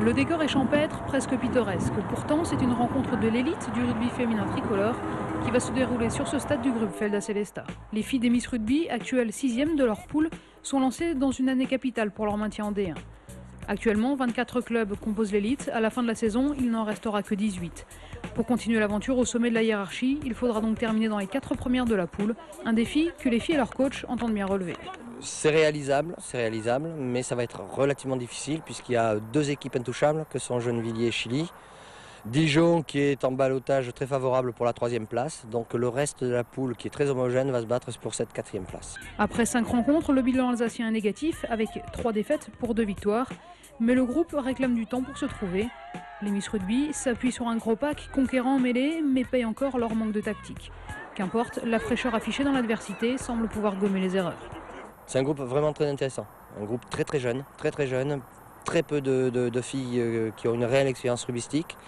Le décor est champêtre, presque pittoresque. Pourtant, c'est une rencontre de l'élite du rugby féminin tricolore qui va se dérouler sur ce stade du Grubfeld à Sélestat. Les filles des Miss Rugby, actuelles 6e de leur poule, sont lancées dans une année capitale pour leur maintien en D1. Actuellement, 24 clubs composent l'élite. À la fin de la saison, il n'en restera que 18. Pour continuer l'aventure au sommet de la hiérarchie, il faudra donc terminer dans les 4 premières de la poule. Un défi que les filles et leur coach entendent bien relever. C'est réalisable, mais ça va être relativement difficile puisqu'il y a 2 équipes intouchables que sont Gennevilliers et Chili. Dijon qui est en ballottage très favorable pour la 3e place. Donc le reste de la poule qui est très homogène va se battre pour cette 4e place. Après 5 rencontres, le bilan alsacien est négatif avec 3 défaites pour 2 victoires. Mais le groupe réclame du temps pour se trouver. Les Miss Rugby s'appuient sur un gros pack conquérant en mêlée mais payent encore leur manque de tactique. Qu'importe, la fraîcheur affichée dans l'adversité semble pouvoir gommer les erreurs. C'est un groupe vraiment très intéressant, un groupe très jeune, très peu de filles qui ont une réelle expérience rugbystique,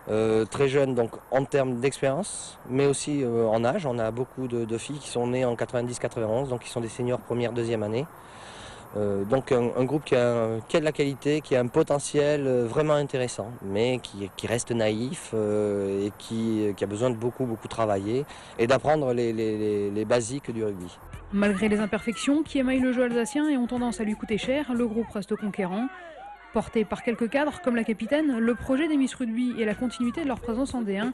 très jeunes donc en termes d'expérience, mais aussi en âge. On a beaucoup de filles qui sont nées en 90-91, donc qui sont des seniors première, 2e année. Donc un groupe qui a de la qualité, qui a un potentiel vraiment intéressant, mais qui reste naïf et qui a besoin de beaucoup travailler et d'apprendre les basiques du rugby. Malgré les imperfections qui émaillent le jeu alsacien et ont tendance à lui coûter cher, le groupe reste conquérant. Porté par quelques cadres comme la capitaine, le projet des Miss Rugby et la continuité de leur présence en D1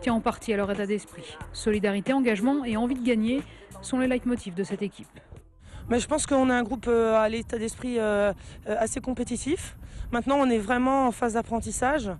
tient en partie à leur état d'esprit. Solidarité, engagement et envie de gagner sont les leitmotifs de cette équipe. Mais je pense qu'on a un groupe à l'état d'esprit assez compétitif. Maintenant, on est vraiment en phase d'apprentissage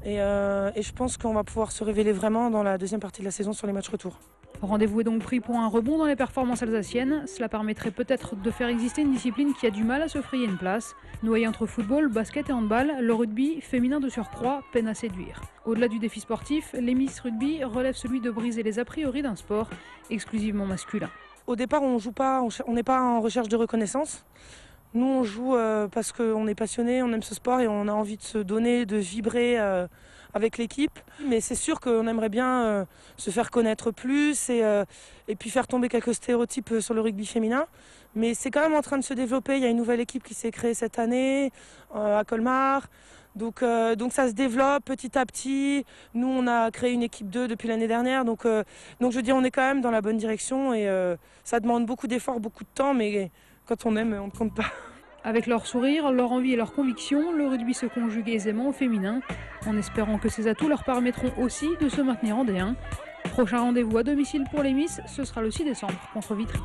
et je pense qu'on va pouvoir se révéler vraiment dans la 2e partie de la saison sur les matchs retour. Rendez-vous est donc pris pour un rebond dans les performances alsaciennes. Cela permettrait peut-être de faire exister une discipline qui a du mal à se frayer une place. Noyé entre football, basket et handball, le rugby, féminin de surcroît, peine à séduire. Au-delà du défi sportif, les Miss Rugby relèvent celui de briser les a priori d'un sport exclusivement masculin. Au départ, on joue pas, on n'est pas en recherche de reconnaissance. Nous, on joue parce qu'on est passionné, on aime ce sport et on a envie de se donner, de vibrer avec l'équipe. Mais c'est sûr qu'on aimerait bien se faire connaître plus et puis faire tomber quelques stéréotypes sur le rugby féminin. Mais c'est quand même en train de se développer. Il y a une nouvelle équipe qui s'est créée cette année à Colmar. Donc ça se développe petit à petit. Nous, on a créé une équipe 2 depuis l'année dernière. Donc je veux dire, on est quand même dans la bonne direction et ça demande beaucoup d'efforts, beaucoup de temps, mais quand on aime, on ne compte pas. Avec leur sourire, leur envie et leur conviction, le rugby se conjugue aisément au féminin, en espérant que ces atouts leur permettront aussi de se maintenir en D1. Prochain rendez-vous à domicile pour les Miss, ce sera le 6 décembre contre Vitry.